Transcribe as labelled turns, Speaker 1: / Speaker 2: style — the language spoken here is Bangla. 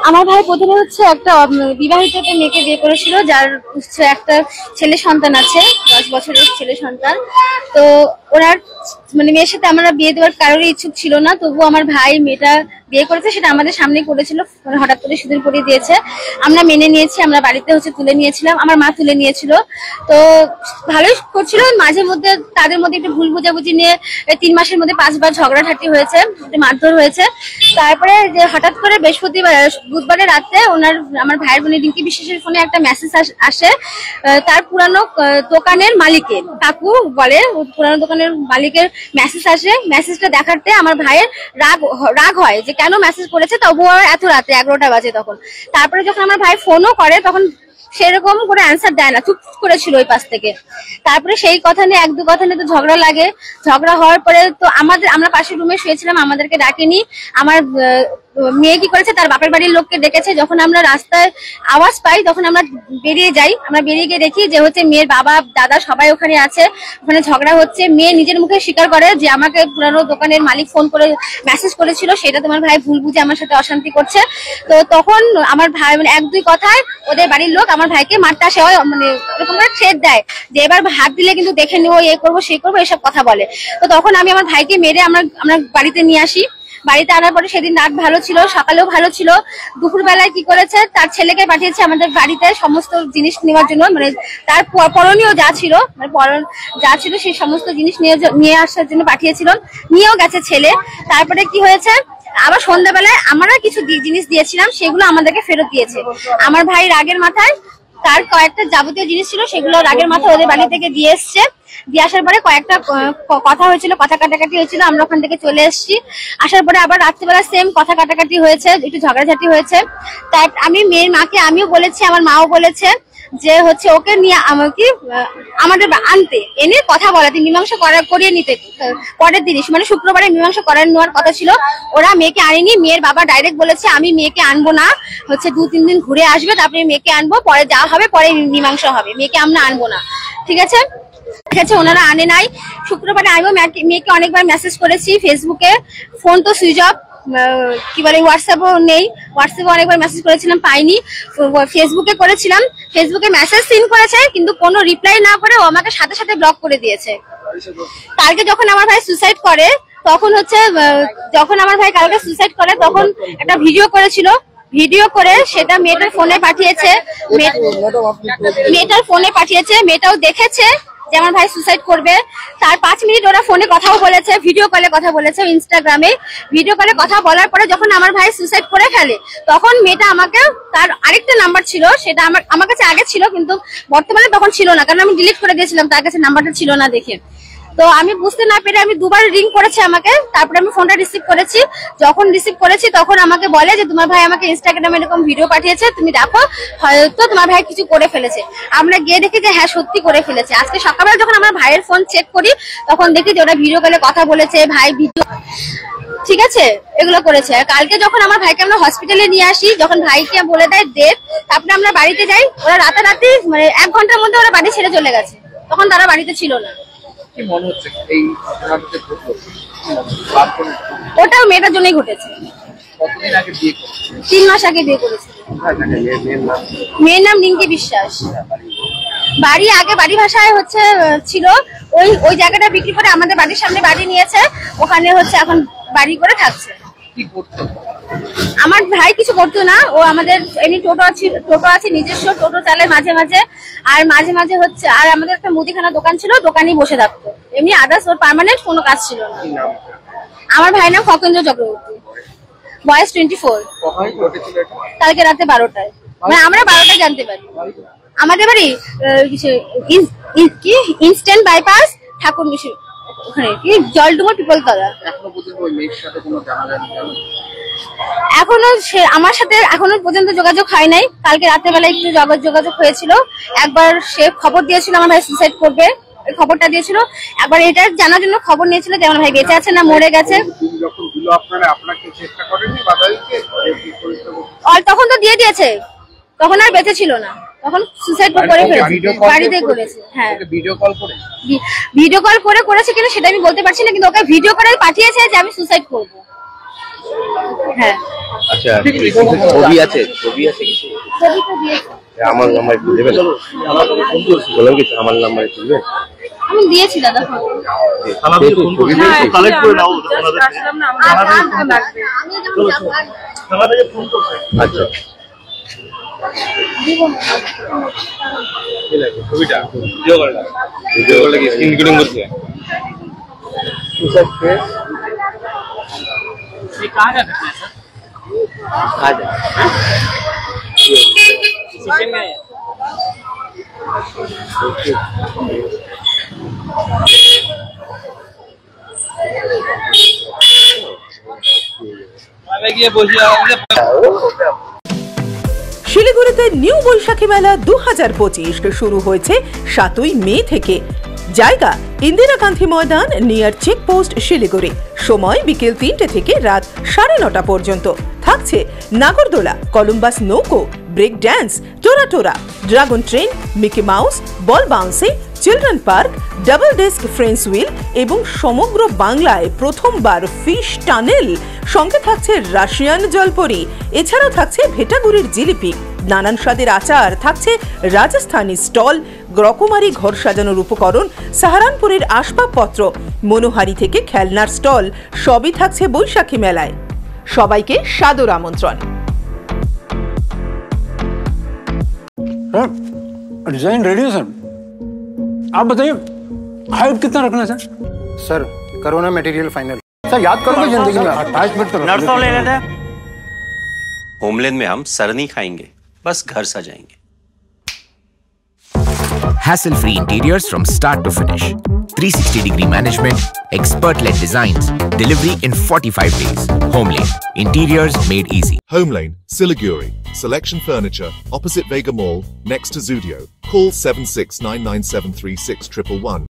Speaker 1: আমার ভাই প্রথমে হচ্ছে একটা বিবাহিত একটা মেয়েকে বিয়ে করেছিল, যার একটা ছেলে সন্তান আছে, 10 বছরের ছেলে সন্তান। তো ওনার মানে মেয়ের সাথে আমরা বিয়ে দেওয়ার কারোরই ইচ্ছুক ছিল না, তবুও আমার ভাই মেয়েটা বিয়ে করেছে, সেটা আমাদের সামনেই করেছিল। মানে হঠাৎ করে সিঁদুর পরিয়ে দিয়েছে, আমরা মেনে নিয়েছি, আমরা বাড়িতে হচ্ছে তুলে নিয়েছিলাম, আমার মা তুলে নিয়েছিল। তো ভালোই করছিল। মাঝে মধ্যে তাদের মধ্যে একটু ভুল বোঝাবুঝি নিয়ে 3 মাসের মধ্যে 5 বার ঝগড়াঝাটি হয়েছে, মারধর হয়েছে। তারপরে যে হঠাৎ করে বুধবারের রাতে আমার ভাইয়ের বোনের রিঙ্কি বিশ্বাসের ফোনে একটা মেসেজ আসে। তার পুরানো দোকানের মালিকের কাকু বলে, পুরানো দোকানের মালিকের মেসেজ আসে। মেসেজটা দেখাতে আমার ভাইয়ের রাগ হয় যে কেন মেসেজ করেছে, তবুও এত রাতে 11টা বাজে তখন। তারপরে যখন আমার ভাই ফোনও করে তখন সেরকম করে অ্যান্সার দেয় না, চুপ করেছিল ওই পাশ থেকে। তারপরে সেই কথা নিয়ে 1-2 কথা নিয়ে তো ঝগড়া লাগে। ঝগড়া হওয়ার পরে তো আমরা পাশের রুমে শুয়েছিলাম, আমাদেরকে ডাকেনি। আমার মেয়ে কি করেছে, তার বাপের বাড়ির লোককে ডেকেছে। যখন আমরা রাস্তায় আওয়াজ পাই তখন আমরা বেরিয়ে যাই। আমরা বেরিয়ে গিয়ে দেখি যে হচ্ছে মেয়ের বাবা দাদা সবাই ওখানে আছে, ওখানে ঝগড়া হচ্ছে। মেয়ে নিজের মুখে স্বীকার করে যে আমাকে পুরানো দোকানের মালিক ফোন করে মেসেজ করেছিল, সেটা তোমার ভাই ভুল বুঝে আমার সাথে অশান্তি করছে। তো তখন আমার ভাই মানে 1-2 কথায় ওদের বাড়ির লোক আমার ভাইকে মারতে আসে, মানে এরকম করে থ্রেট দেয় যে এবার হাত দিলে কিন্তু দেখে নেবো, এ করবো সে করবো, এসব কথা বলে। তো তখন আমি আমার ভাইকে মেরে আমরা বাড়িতে নিয়ে আসি। বাড়িতে আনার পরে সেদিন রাত ভালো ছিল, সকালেও ভালো ছিল। দুপুর বেলায় কি করেছে, তার ছেলেকে পাঠিয়েছে আমাদের বাড়িতে সমস্ত জিনিস নেওয়ার জন্য, মানে তার পরনীয় যা ছিল, মানে যা ছিল সেই সমস্ত জিনিস নিয়ে আসার জন্য পাঠিয়েছিল। নিয়েও গেছে ছেলে। তারপরে কি হয়েছে, আবার সন্ধ্যাবেলায় আমরা কিছু জিনিস দিয়েছিলাম, সেগুলো আমাদেরকে ফেরত দিয়েছে। আমার ভাই রাগের মাথায় তার কয়েকটা যাবতীয় জিনিস ছিল, সেগুলো রাগের মাথায় ওদের বাড়ি থেকে দিয়ে এসছে। দিয়ে আসার পরে কয়েকটা কথা হয়েছিল, কথা কাটাকাটি হয়েছিল, আমরা ওখান থেকে চলে এসেছি। আসার পরে আবার রাত্রিবেলা সেম কথা কাটাকাটি হয়েছে, একটু ঝগড়াঝাটি হয়েছে। তাই আমি মেয়ের মাকে আমিও বলেছি, আমার মাও বলেছে যে হচ্ছে ওকে নিয়ে আমাকে আমাদের আনতে এনে কথা বলাতে, মীমাংসা করিয়ে নিতে। পরের দিনই মানে শুক্রবারে মীমাংসা নেওয়ার কথা ছিল, ওরা মেয়েকে আনেনি। মেয়ের বাবা ডাইরেক্ট বলেছে আমি মেয়েকে আনবো না, হচ্ছে 2-3 দিন ঘুরে আসবে, তারপরে মেয়েকে আনবো, পরে যা হবে পরে মীমাংসা হবে, মেয়েকে আমরা আনবো না। ঠিক আছে, ওনারা আনে নাই। শুক্রবারে আমিও মেয়েকে অনেকবার মেসেজ করেছি ফেসবুকে, ফোন তো সুইচ অফ, কি বলে হোয়াটসঅ্যাপও নেই। হোয়াটসঅ্যাপে অনেকবার মেসেজ করেছিলাম, পাইনি। ফেসবুকে করেছিলাম, ফেসবুকে মেসেজ সিন করেছে, কিন্তু কোনো রিপ্লাই না করে ও আমাকে সাথে সাথে ব্লক করে দিয়েছে। কালকে যখন আমার ভাই সুইসাইড করে তখন হচ্ছে, যখন আমার ভাই কালকে সুইসাইড করে তখন একটা ভিডিও করেছিল, ভিডিও করে সেটা মেয়েটার ফোনে পাঠিয়েছে, মেয়েটাও দেখেছে যে আমার ভাই সুইসাইড করবে। তার 5 মিনিট ওরা ফোনে কথাও বলেছে, ভিডিও কলে কথা বলেছে, ইনস্টাগ্রামে ভিডিও কলে কথা বলার পরে যখন আমার ভাই সুইসাইড করে ফেলে তখন মেয়েটা আমাকে, তার আরেকটা নাম্বার ছিল, সেটা আমার কাছে আগে ছিল কিন্তু বর্তমানে তখন ছিল না, কারণ আমি ডিলিট করে দিয়েছিলাম, তার কাছে নাম্বারটা ছিল না দেখে। তো আমি বুঝতে না পেরে আমি 2 বার রিং করেছে আমাকে, তারপরে আমি ফোনটা রিসিভ করেছি। যখন রিসিভ করেছি তখন আমাকে বলে যে তোমার ভাই আমাকে ইনস্টাগ্রামে এরকম ভিডিও পাঠিয়েছে, তুমি দেখো, হয়তো তোমার ভাই কিছু করে ফেলেছে। আমরা গিয়ে দেখি যে হ্যাঁ সত্যি করে ফেলেছে। আজকে সকালবেলা যখন আমার ভাইয়ের ফোন চেক করি তখন দেখি যে ওরা ভিডিও কলে কথা বলেছে, ভাই ভিডিও, ঠিক আছে, এগুলো করেছে। আর কালকে যখন আমার ভাইকে আমরা হসপিটালে নিয়ে আসি, যখন ভাইকে বলে দেয় ডেট, তারপরে আমরা বাড়িতে যাই, ওরা রাতারাতি মানে 1 ঘন্টার মধ্যে ওরা বাড়ি ছেড়ে চলে গেছে, তখন তারা বাড়িতে ছিল না।
Speaker 2: কি মনে হচ্ছে এই ঘটনাটা ঘটলো?
Speaker 1: ওটাও মেয়েটার জন্যই ঘটেছে।
Speaker 2: কতদিন আগে বিয়ে করেছে?
Speaker 1: 3 মাস আগে বিয়ে করেছে। মেয়ের নাম রিঙ্কি বিশ্বাস। বাড়ি আগে বাড়ি ভাষায় হচ্ছে ছিল, ওই জায়গাটা বিক্রি করে আমাদের বাড়ির সামনে বাড়ি নিয়েছে, ওখানে হচ্ছে এখন বাড়ি করে থাকছে।
Speaker 2: কি করতো?
Speaker 1: আমার ভাই কিছু করতো না, ও আমাদের এমনি টোটো আছে নিজস্ব, টোটো চালায় মাঝে মাঝে, আর মাঝে মাঝে হচ্ছে, আর আমাদের একটা মুদিখানা দোকান ছিল, দোকানেই বসে থাকতো, এমনি আদার্স ওর পার্মানেন্ট কোনো কাজ ছিল না। আমার ভাইয়ের নাম ফকেন্দ্র চক্রবর্তী, বয়স 24। কালকে রাতে 12টায়, মানে আমরা 12টায় জানতে পারি। আমাদের বাড়ি কি ইনস্ট্যান্ট বাইপাস ঠাকুর মিশন, ওখানে কি জলডুমোর পিপলতলা। এখনো আমার সাথে এখনো পর্যন্ত যোগাযোগ হয় নাই। কালকে রাতের বেলা একটু যোগাযোগ হয়েছিল, একবার সে খবর দিয়েছিল আমার ভাই সুইসাইড করবে, খবরটা দিয়েছিল। একবার এটা জানার জন্য খবর নিয়েছিল যে আমার ভাই বেঁচে আছে না মরে গেছে। তখন তো দিয়ে দিয়েছে, তখন আর বেঁচে ছিল না, তখন সুইসাইড করে ফেলেছে, বাড়িতেই করেছে। হ্যাঁ, ভিডিও কল করেছে কিনা সেটা আমি বলতে পারছি না, কিন্তু ওকে ভিডিও করে পাঠিয়েছে যে আমি সুইসাইড করবো। হ্যাঁ,
Speaker 3: আচ্ছা, ছবি আছে কিছু?
Speaker 1: ছবি তো দিয়েছে।
Speaker 3: আমার নাম্বার একটু দেবেন? বললাম কি আমার নাম্বার একটু দেবেন?
Speaker 1: আমি দিয়েছি দাদা ফোন।
Speaker 3: ছবি দিয়েছি?
Speaker 4: কালেক্ট করে নাও ওনাদের।
Speaker 3: আচ্ছা, ছবিটা ভিডিও করলে কি স্ক্রিন রেকর্ডিং করছে?
Speaker 5: শিলিগুড়িতে নিউ বৈশাখী মেলা 2025 শুরু হয়েছে 7ই মে থেকে। জায়গা ইন্দিরা গান্ধী ময়দান নিয়ার চেকপোস্ট শিলিগুড়ি। সময় বিকেল 3টে থেকে রাত 9:30 পর্যন্ত। থাকছে নাগরদোলা, কলম্বাস নৌকো, ব্রেক ড্যান্স, টোরা, dragon train, Mickey Mouse, ball bouncing, children park, double ডেস্ক ফ্রেন্স হুইল এবং সমগ্র বাংলায় প্রথমবার ফিশ টানেল। সঙ্গে থাকছে রাশিয়ান জলপরি। এছাড়াও থাকছে ভেটাগুড়ির জিলিপি, নানান স্বাদের আচার, থাকছে রাজস্থানী স্টল, রকমারি ঘর সাজানোর উপকরণ, সাহারানপুরের আসবাবপত্র, মনোহারি থেকে খেলনার স্টল, সবই থাকছে বৈশাখী মেলায়। সবাইকে সাদর আমন্ত্রণ।
Speaker 6: डिजाइन रेडी है सर। आप बताइए हाइट कितना रखना है sir corona material final. Sir याद करोगे जिंदगी में अटैचमेंट तो नर्सों ले लेते हैं।
Speaker 7: होमलैंड में हम सर नहीं खाएंगे, बस घर सजाएंगे।
Speaker 8: Hassle-free interiors from start to finish. 360-degree management, expert-led designs, delivery in 45 days. Homelane, interiors made easy.
Speaker 9: Homelane, Siliguri. Selection Furniture, opposite Vega Mall, next to Zudio. Call 7699736111.